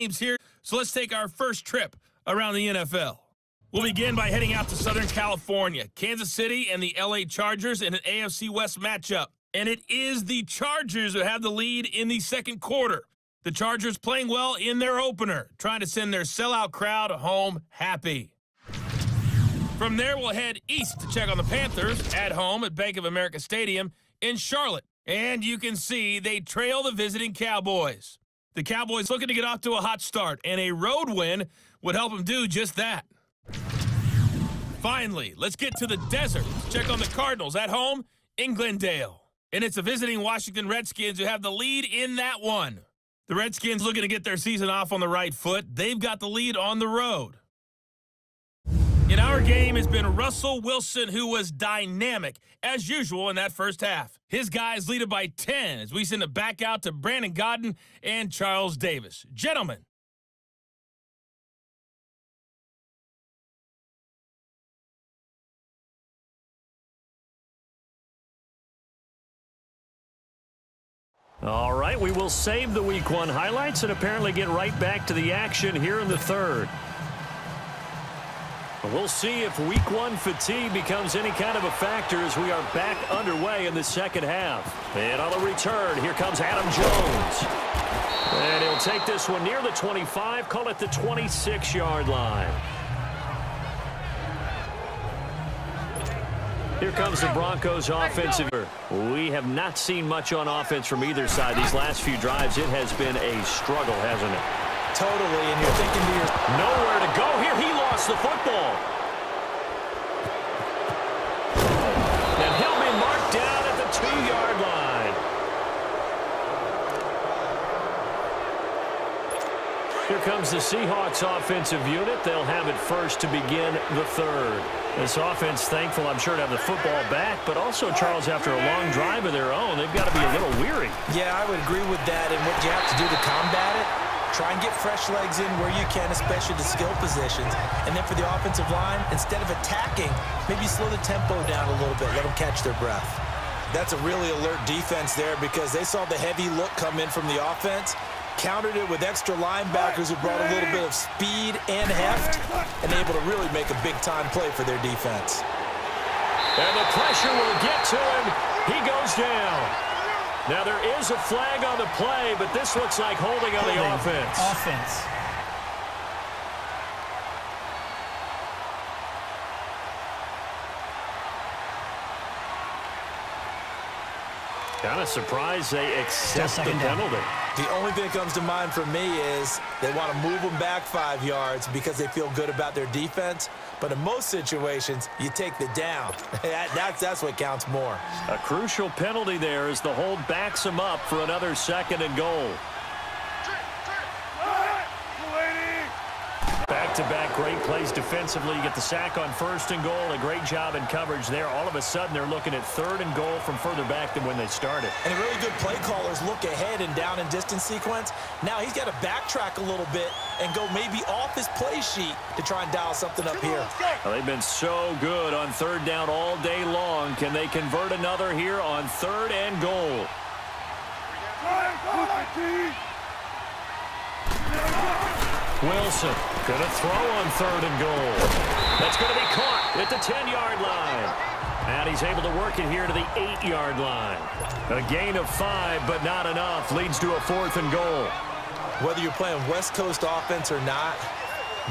Teams here, so let's take our first trip around the NFL. We'll begin by heading out to Southern California, Kansas City and the LA Chargers in an AFC West matchup. And it is the Chargers who have the lead in the second quarter. The Chargers playing well in their opener, trying to send their sellout crowd home happy. From there, we'll head east to check on the Panthers at home at Bank of America Stadium in Charlotte. And you can see they trail the visiting Cowboys. The Cowboys looking to get off to a hot start, and a road win would help them do just that. Finally, let's get to the desert to check on the Cardinals at home in Glendale. And it's the visiting Washington Redskins who have the lead in that one. The Redskins looking to get their season off on the right foot. They've got the lead on the road. In our game has been Russell Wilson, who was dynamic, as usual, in that first half. His guys lead it by 10 as we send it back out to Brandon Godden and Charles Davis. Gentlemen. All right, we will save the Week 1 highlights and apparently get right back to the action here in the third. We'll see if Week 1 fatigue becomes any kind of a factor as we are back underway in the second half. And on the return, here comes Adam Jones. And he'll take this one near the 25, call it the 26-yard line. Here comes the Broncos offensive. We have not seen much on offense from either side. These last few drives, it has been a struggle, hasn't it? Totally, and you're thinking to yourself, nowhere to go here. He lost the football. And he'll be marked down at the 2-yard line. Here comes the Seahawks offensive unit. They'll have it first to begin the third. This offense, thankful, I'm sure, to have the football back, but also, Charles, after a long drive of their own, they've got to be a little weary. Yeah, I would agree with that, and what you have to do to combat it, try and get fresh legs in where you can, especially the skill positions. And then for the offensive line, instead of attacking, maybe slow the tempo down a little bit, let them catch their breath. That's a really alert defense there because they saw the heavy look come in from the offense, countered it with extra linebackers who brought a little bit of speed and heft, and able to really make a big-time play for their defense. And the pressure will get to him. He goes down. Now, there is a flag on the play, but this looks like holding on the offense. Kind of surprised they accept the penalty. The only thing that comes to mind for me is they want to move them back 5 yards because they feel good about their defense. But in most situations, you take the down. That's what counts more. A crucial penalty there as the hold backs them up for another 2nd and goal. Back-to-back great plays defensively. You get the sack on 1st and goal. A great job in coverage there. All of a sudden, they're looking at 3rd and goal from further back than when they started. And the really good play callers look ahead and down and distance sequence. Now he's got to backtrack a little bit and go maybe off his play sheet to try and dial something up here. Well, they've been so good on 3rd down all day long. Can they convert another here on 3rd and goal? Wilson going to throw on 3rd and goal. That's going to be caught at the 10-yard line. And he's able to work it here to the 8-yard line. A gain of 5, but not enough. Leads to a 4th and goal. Whether you're playing West Coast offense or not,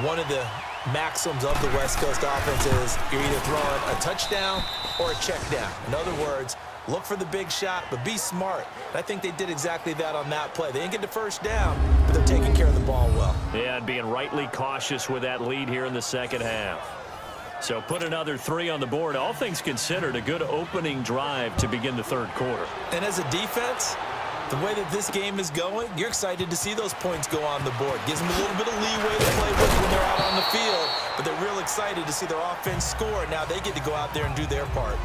one of the maxims of the West Coast offense is you're either throwing a touchdown or a check down. In other words, look for the big shot, but be smart. And I think they did exactly that on that play. They didn't get the first down, but they're taking care of the ball well. Yeah, and being rightly cautious with that lead here in the second half. So put another 3 on the board. All things considered, a good opening drive to begin the third quarter. And as a defense, the way that this game is going, you're excited to see those points go on the board. Gives them a little bit of leeway to play with when they're out on the field, but they're real excited to see their offense score. Now they get to go out there and do their part.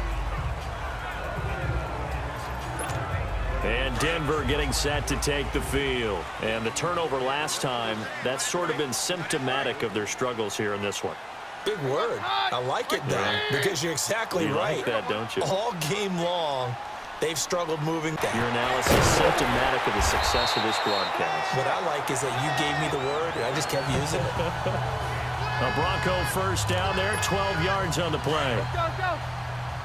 And Denver getting set to take the field. And the turnover last time, that's sort of been symptomatic of their struggles here in this one. Big word. I like it, though, because you're exactly right. You like that, don't you? All game long, They've struggled moving. Your analysis symptomatic of the success of this broadcast. What I like is that you gave me the word, and I just kept using it. A Bronco first down there, 12 yards on the play. Go.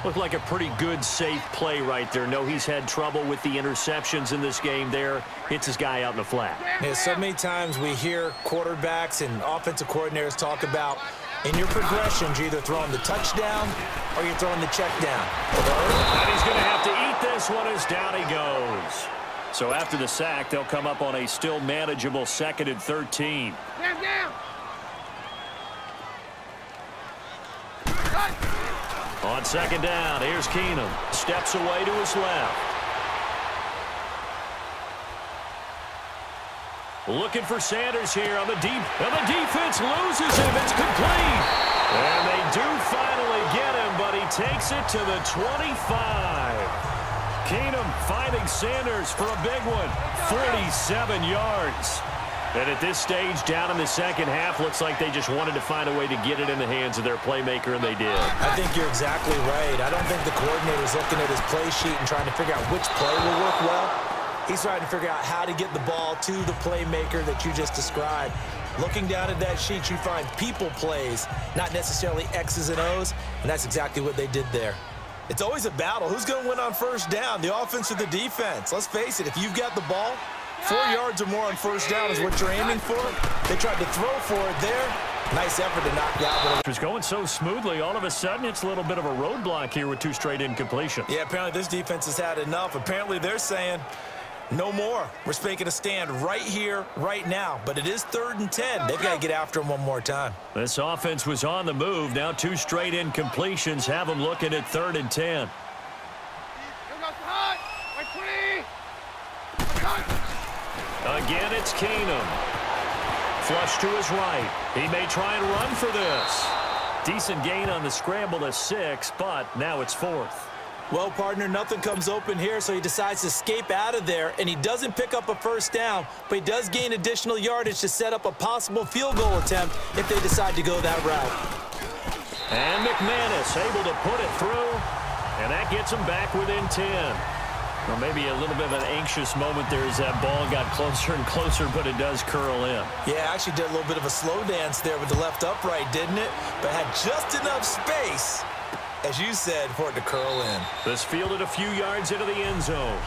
Looked like a pretty good, safe play right there. No, he's had trouble with the interceptions in this game there. Hits his guy out in the flat. Yeah, so many times we hear quarterbacks and offensive coordinators talk about in your progressions, you're either throwing the touchdown or you're throwing the check down. And he's going to have to eat this one as down he goes. So after the sack, they'll come up on a still manageable 2nd and 13. Down. On 2nd down, here's Keenum. Steps away to his left. Looking for Sanders here on the deep. And the defense loses him. It's complete. And they do finally get him, but he takes it to the 25. Keenum finding Sanders for a big one. 47 yards. And at this stage, down in the second half, looks like they just wanted to find a way to get it in the hands of their playmaker, and they did. I think you're exactly right. I don't think the coordinator's looking at his play sheet and trying to figure out which play will work well. He's trying to figure out how to get the ball to the playmaker that you just described. Looking down at that sheet, you find people plays, not necessarily X's and O's, and that's exactly what they did there. It's always a battle. Who's going to win on first down, the offense or the defense? Let's face it, if you've got the ball, 4 yards or more on first down is what you're aiming for. They tried to throw for it there. Nice effort to knock down. It was going so smoothly, all of a sudden it's a little bit of a roadblock here with 2 straight incompletions. Yeah, apparently this defense has had enough. Apparently they're saying, no more. We're making a stand right here, right now. But it is 3rd and 10. They've got to get after him one more time. This offense was on the move. Now 2 straight incompletions have them looking at 3rd and 10. Again, it's Keenum. Flush to his right. He may try and run for this. Decent gain on the scramble to 6, but now it's 4th. Well, partner, nothing comes open here, so he decides to escape out of there, and he doesn't pick up a first down, but he does gain additional yardage to set up a possible field goal attempt if they decide to go that route. And McManus able to put it through, and that gets him back within 10. Or maybe a little bit of an anxious moment there as that ball got closer and closer, but it does curl in. Yeah, actually did a little bit of a slow dance there with the left upright, didn't it? But had just enough space, as you said, for it to curl in. This fielded a few yards into the end zone.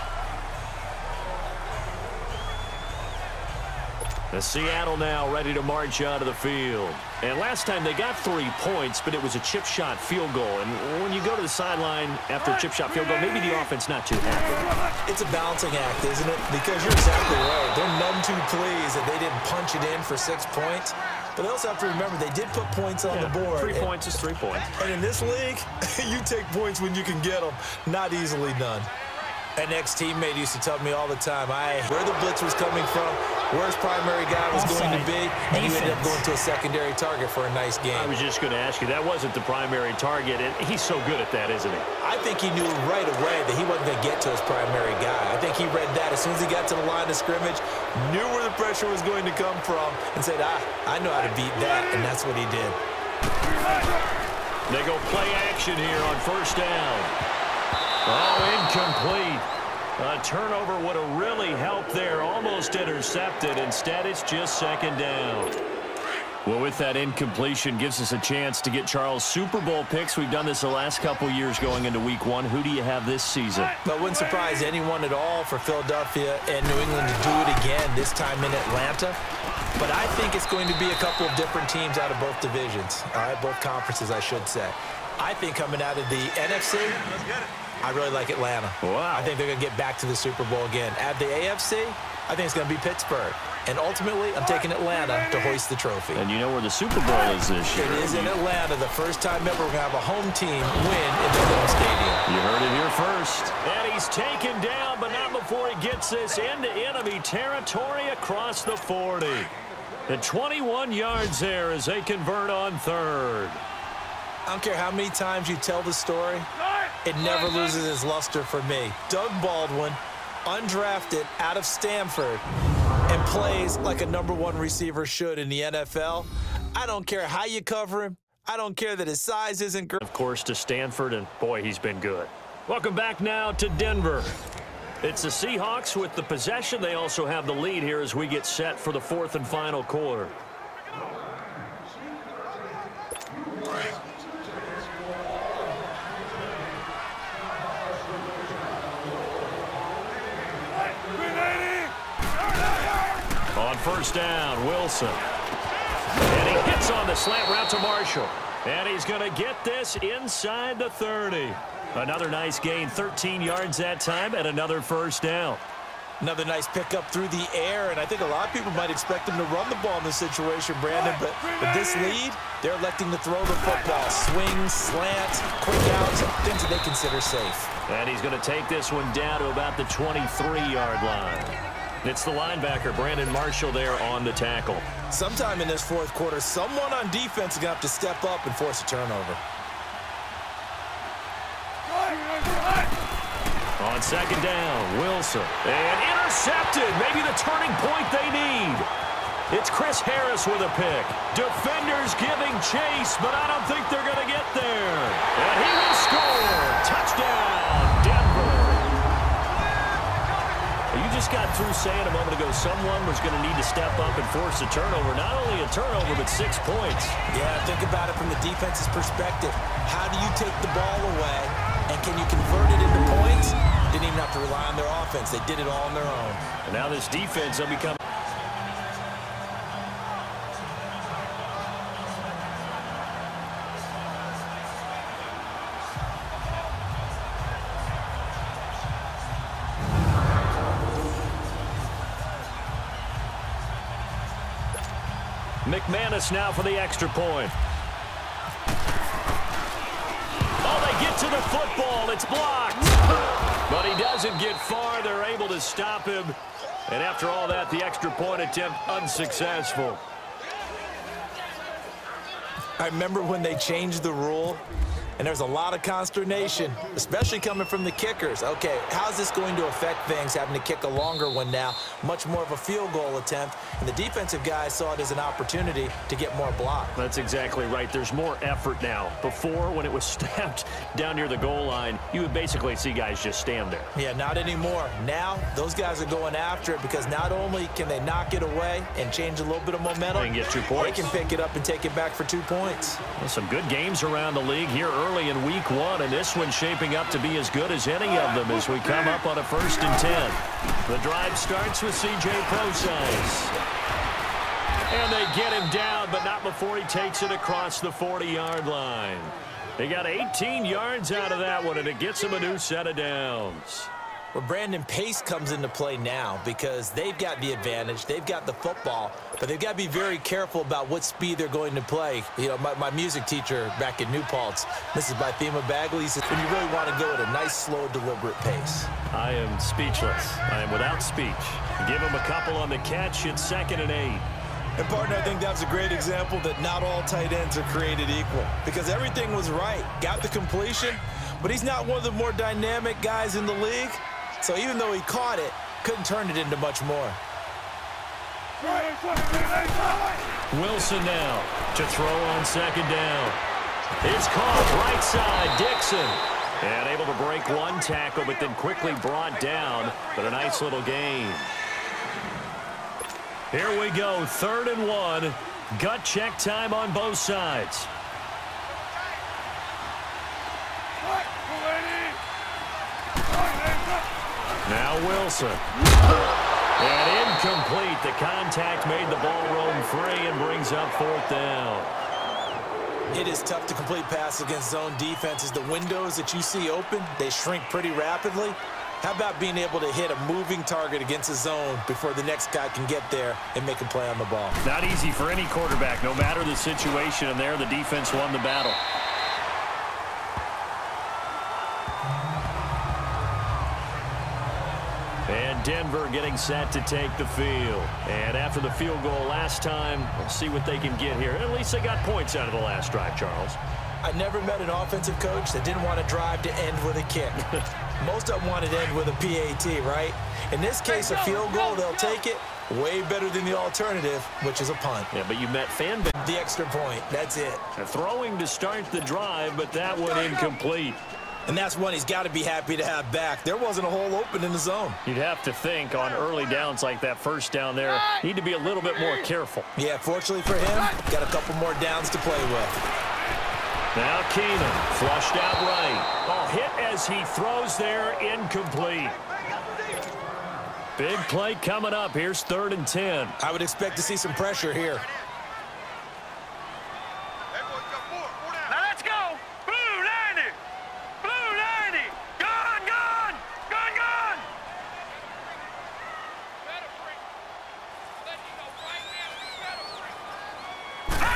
The Seattle now ready to march out of the field. And last time they got 3 points, but it was a chip shot field goal. And when you go to the sideline after a chip shot field goal, maybe the offense not too happy. It's a balancing act, isn't it? Because you're exactly right. They're none too pleased that they didn't punch it in for 6 points. But they also have to remember they did put points on the board. 3 points is 3 points. And in this league, you take points when you can get them. Not easily done. An ex-teammate used to tell me all the time, where the blitz was coming from, where his primary guy was going to be, and he ended up going to a secondary target for a nice game. I was just going to ask you, that wasn't the primary target, and he's so good at that, isn't he? I think he knew right away that he wasn't going to get to his primary guy. I think he read that as soon as he got to the line of scrimmage, knew where the pressure was going to come from, and said, I know how to beat that, and that's what he did. They go play action here on first down. Oh, incomplete. A turnover would have really helped there. Almost intercepted. Instead, it's just 2nd down. Well, with that incompletion, gives us a chance to get Charles Super Bowl picks. We've done this the last couple years going into week 1. Who do you have this season? Well, wouldn't surprise anyone at all for Philadelphia and New England to do it again, this time in Atlanta. But I think it's going to be a couple of different teams out of both divisions. All right, both conferences, I should say. I think coming out of the NFC, I really like Atlanta. Wow. I think they're going to get back to the Super Bowl again. At the AFC, I think it's going to be Pittsburgh. And ultimately, I'm taking Atlanta to hoist the trophy. And you know where the Super Bowl is this year. It is in Atlanta. The first time ever we're going to have a home team win in the home stadium. You heard it here first. And he's taken down, but not before he gets this into enemy territory across the 40. The 21 yards there as they convert on 3rd. I don't care how many times you tell the story, it never loses its luster for me. Doug Baldwin, undrafted out of Stanford, and plays like a #1 receiver should in the NFL. I don't care how you cover him. I don't care that his size isn't great. Of course, to Stanford, and boy, he's been good. Welcome back now to Denver. It's the Seahawks with the possession. They also have the lead here as we get set for the fourth and final quarter. On first down, Wilson. And he hits on the slant route to Marshall. And he's going to get this inside the 30. Another nice gain, 13 yards that time, and another first down. Another nice pickup through the air, and I think a lot of people might expect him to run the ball in this situation, Brandon, but with this lead, they're electing to throw the football. Swings, slants, quick outs, things that they consider safe. And he's going to take this one down to about the 23-yard line. It's the linebacker, Brandon Marshall, there on the tackle. Sometime in this fourth quarter, someone on defense is going to have to step up and force a turnover. On second down, Wilson. And intercepted. Maybe the turning point they need. It's Chris Harris with a pick. Defenders giving chase, but I don't think they're going to get there. And he will score. Touchdown, Denver. You just got through saying a moment ago someone was going to need to step up and force a turnover. Not only a turnover, but 6 points. Yeah, think about it from the defense's perspective. How do you take the ball away, and can you convert it into points? Didn't even have to rely on their offense. They did it all on their own. And now this defense will become... McManus now for the extra point. Oh, they get to the football. It's blocked. But he doesn't get far. They're able to stop him. And after all that, the extra point attempt unsuccessful. I remember when they changed the rule, and there's a lot of consternation, especially coming from the kickers. Okay, how's this going to affect things, having to kick a longer one now, much more of a field goal attempt, and the defensive guys saw it as an opportunity to get more block. That's exactly right. There's more effort now. Before, when it was snapped down near the goal line, you would basically see guys just stand there. Yeah, not anymore. Now, those guys are going after it because not only can they knock it away and change a little bit of momentum, they can get 2 points. They can pick it up and take it back for 2 points. Well, some good games around the league here early in week 1, and this one's shaping up to be as good as any of them as we come up on a 1st and 10. The drive starts with C.J. Prosise. And they get him down, but not before he takes it across the 40-yard line. They got 18 yards out of that one, and it gets him a new set of downs. Well, Brandon, pace comes into play now because they've got the advantage. They've got the football, but they've got to be very careful about what speed they're going to play. You know, my music teacher back in New Paltz, Mrs. Bythema Bagley, says when you really want to go at a nice, slow, deliberate pace. I am speechless. I am without speech. Give him a couple on the catch. It's 2nd and 8. And, partner, I think that was a great example that not all tight ends are created equal because everything was right. Got the completion, but he's not one of the more dynamic guys in the league. So even though he caught it, couldn't turn it into much more. Wilson now to throw on 2nd down. It's caught right side, Dixon. And able to break one tackle, but then quickly brought down. But a nice little gain. Here we go, 3rd and 1. Gut check time on both sides. Now Wilson. And incomplete. The contact made the ball roam free and brings up 4th down. It is tough to complete passes against zone defenses. The windows that you see open, they shrink pretty rapidly. How about being able to hit a moving target against a zone before the next guy can get there and make a play on the ball? Not easy for any quarterback, no matter the situation, and there the defense won the battle. And Denver getting set to take the field. And after the field goal last time, we'll see what they can get here. At least they got points out of the last drive, Charles. I never met an offensive coach that didn't want to drive to end with a kick. Most of them wanted to end with a PAT, right? In this case, a field goal, they'll take it. Way better than the alternative, which is a punt. Yeah, but you met fan base. The extra point, that's it. Throwing to start the drive, but that one incomplete. And that's one he's got to be happy to have back. There wasn't a hole open in the zone. You'd have to think on early downs like that first down there, need to be a little bit more careful. Yeah, fortunately for him, got a couple more downs to play with. Now Keenum, flushed out right. Oh, hit as he throws there, incomplete. Big play coming up. Here's 3rd and 10. I would expect to see some pressure here. Now let's go. Blue 90. Blue 90. Gone, gone. Gone, gone.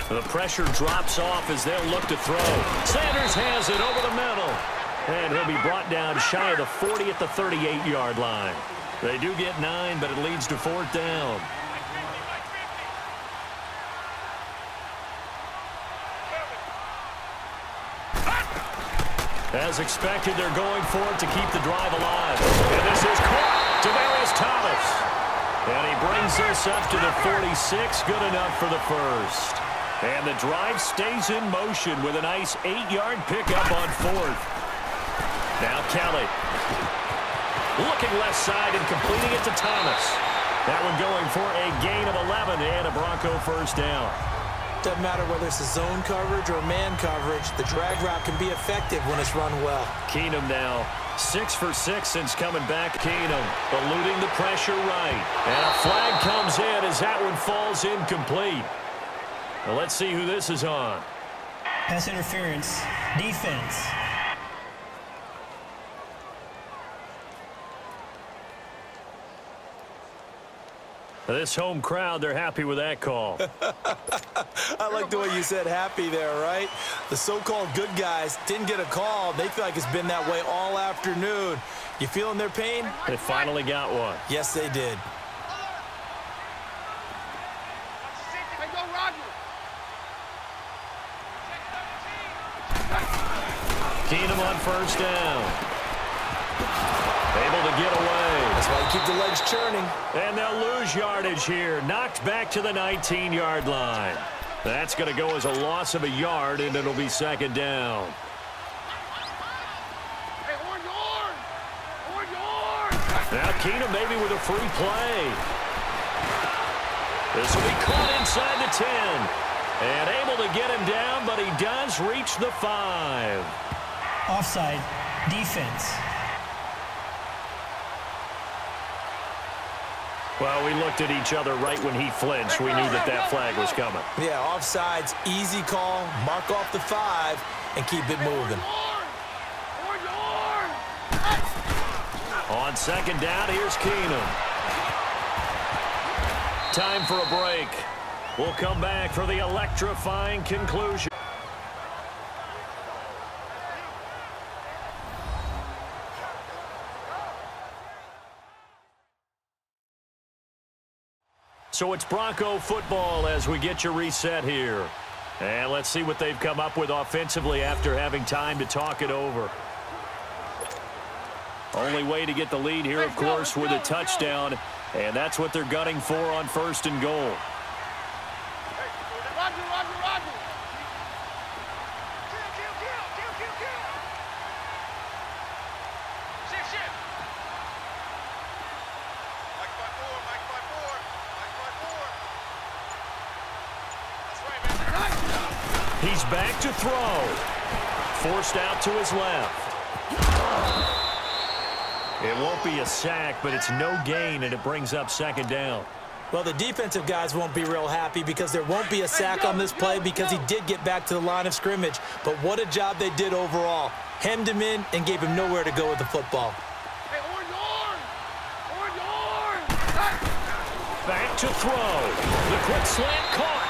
The pressure drops off as they'll look to throw. Sanders has it over the middle. And he'll be brought down shy of the 40 at the 38-yard line. They do get 9, but it leads to 4th down. As expected, they're going for it to keep the drive alive. And this is caught. Demaryius Thomas. And he brings this up to the 46. Good enough for the first. And the drive stays in motion with a nice 8-yard pickup on 4th. Now Kelly. Looking left side and completing it to Thomas. That one going for a gain of 11 and a Bronco first down. Doesn't matter whether it's a zone coverage or man coverage, the drag route can be effective when it's run well. Keenum now 6 for 6 since coming back. Keenum eluding the pressure right. And a flag comes in as that one falls incomplete. Well, let's see who this is on. Pass interference, defense. This home crowd, they're happy with that call. I like the way you said happy there, right? The so-called good guys didn't get a call. They feel like it's been that way all afternoon. You feeling their pain? They finally got one. Yes, they did. Keenum on first down. Able to get away. That's why you keep the legs churning. And they'll lose yardage here. Knocked back to the 19-yard line. That's going to go as a loss of a yard, and it'll be 2nd down. Hey, orange. Now Keenum maybe with a free play. This will be caught inside the 10. And able to get him down, but he does reach the 5. Offside, defense. Well, we looked at each other right when he flinched. We knew that that flag was coming. Yeah, offsides, easy call. Mark off the 5 and keep it moving. On 2nd down, here's Keenum. Time for a break. We'll come back for the electrifying conclusion. So it's Bronco football as we get you reset here. And let's see what they've come up with offensively after having time to talk it over. Only way to get the lead here, of course, with a touchdown. And that's what they're gunning for on 1st and goal. He's back to throw. Forced out to his left. It won't be a sack, but it's no gain, and it brings up 2nd down. Well, the defensive guys won't be real happy because there won't be a sack on this play because he did get back to the line of scrimmage. But what a job they did overall. Hemmed him in and gave him nowhere to go with the football. Back to throw. The quick slant caught.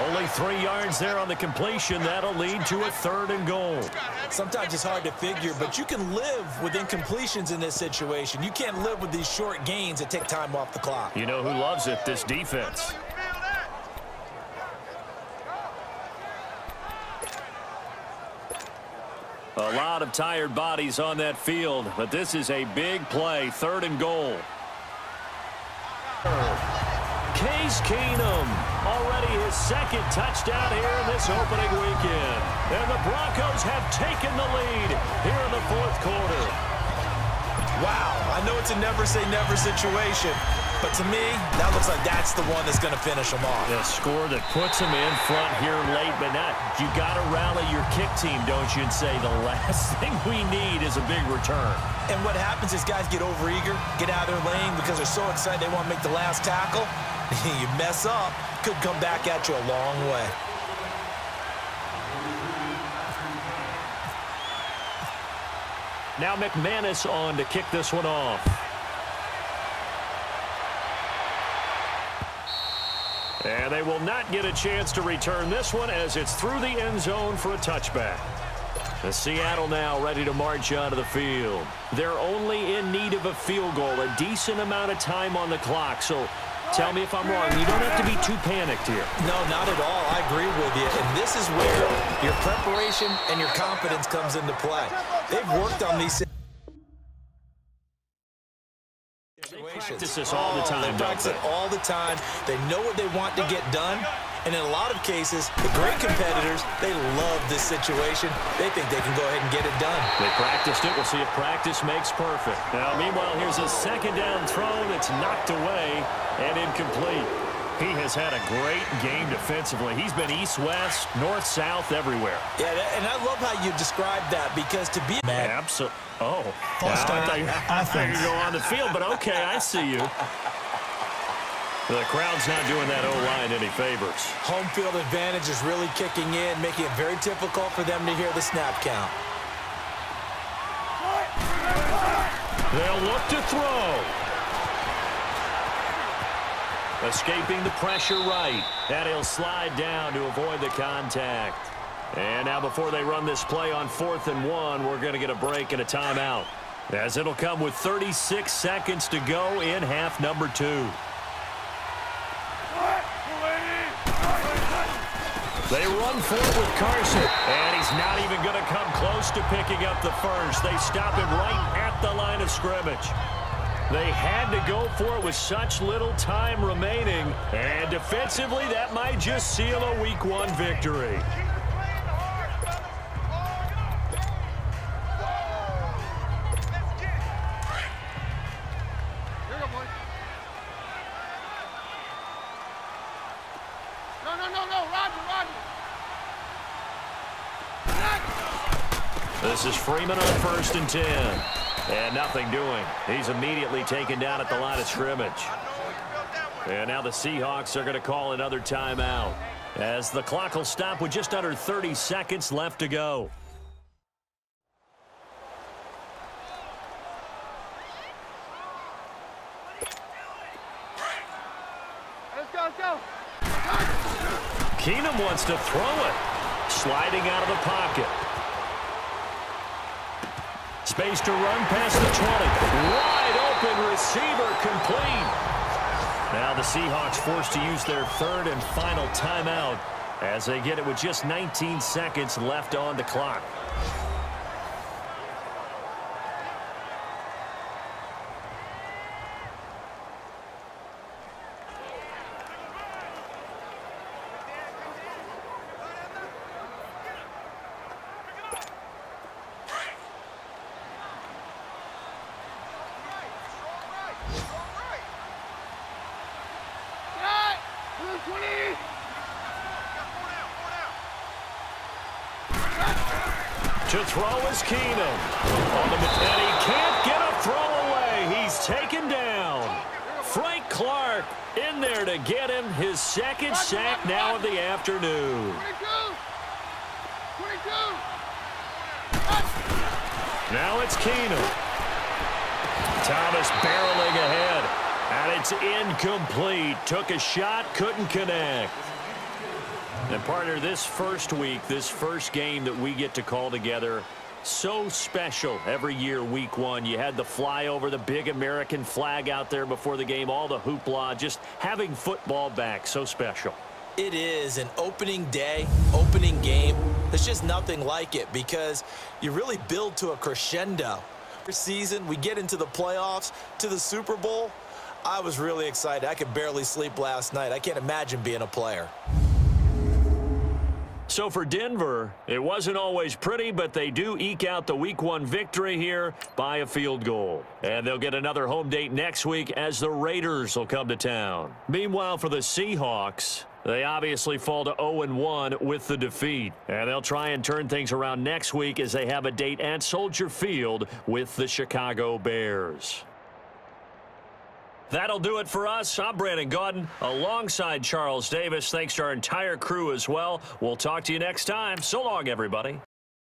Only 3 yards there on the completion. That'll lead to a 3rd and goal. Sometimes it's hard to figure, but you can live with incompletions in this situation. You can't live with these short gains that take time off the clock. You know who loves it? This defense. A lot of tired bodies on that field, but this is a big play. 3rd and goal. Case Keenum. Already his second touchdown here in this opening weekend. And the Broncos have taken the lead here in the fourth quarter. Wow, I know it's a never-say-never situation, but to me, that looks like that's the one that's going to finish them off. A score that puts them in front here late, but not. You got to rally your kick team, don't you, and say the last thing we need is a big return. And what happens is guys get overeager, get out of their lane because they're so excited they want to make the last tackle. You mess up, could come back at you a long way. Now McManus on to kick this one off. And they will not get a chance to return this one as it's through the end zone for a touchback. The Seattle now ready to march onto the field. They're only in need of a field goal, a decent amount of time on the clock. So tell me if I'm wrong. You don't have to be too panicked here. No, not at all. I agree with you. And this is where your preparation and your confidence comes into play. They've worked on these situations. They practice this all the time. They practice it all the time. They know what they want to get done. And in a lot of cases, the great competitors, they love this situation. They think they can go ahead and get it done. They practiced it. We'll see if practice makes perfect. Now, meanwhile, here's a second down throw that's knocked away and incomplete. He has had a great game defensively. He's been east-west, north-south, everywhere. Yeah, and I love how you describe that because to be mad. Absolutely. Oh, False start. I thought you go on the field, but okay, I see you. The crowd's not doing that O-line any favors. Home field advantage is really kicking in, making it very difficult for them to hear the snap count. They'll look to throw. Escaping the pressure right. And he'll slide down to avoid the contact. And now before they run this play on 4th and 1, we're going to get a break and a timeout, as it'll come with 36 seconds to go in half number 2. They run for it with Carson, and he's not even going to come close to picking up the first. They stop him right at the line of scrimmage. They had to go for it with such little time remaining, and defensively, that might just seal a Week 1 victory. This is Freeman on 1st and 10. And nothing doing. He's immediately taken down at the line of scrimmage. And now the Seahawks are going to call another timeout, as the clock will stop with just under 30 seconds left to go. Let's go. Keenum wants to throw it. Sliding out of the pocket. Space to run past the 20. Wide open receiver, complete. Now the Seahawks forced to use their 3rd and final timeout as they get it with just 19 seconds left on the clock. To throw is Keenum. And he can't get a throw away. He's taken down. Frank Clark in there to get him his 2nd sack now of the afternoon. Now it's Keenum. Thomas barreling ahead. And it's incomplete. Took a shot, couldn't connect. And partner, this first week, this first game that we get to call together, so special every year, Week 1. You had the flyover, the big American flag out there before the game, all the hoopla, just having football back, so special. It is an opening day, opening game. There's just nothing like it because you really build to a crescendo. This season, we get into the playoffs, to the Super Bowl. I was really excited. I could barely sleep last night. I can't imagine being a player. So for Denver, it wasn't always pretty, but they do eke out the Week 1 victory here by a field goal. And they'll get another home date next week as the Raiders will come to town. Meanwhile, for the Seahawks, they obviously fall to 0-1 with the defeat. And they'll try and turn things around next week as they have a date at Soldier Field with the Chicago Bears. That'll do it for us. I'm Brandon Gaudin alongside Charles Davis. Thanks to our entire crew as well. We'll talk to you next time. So long, everybody.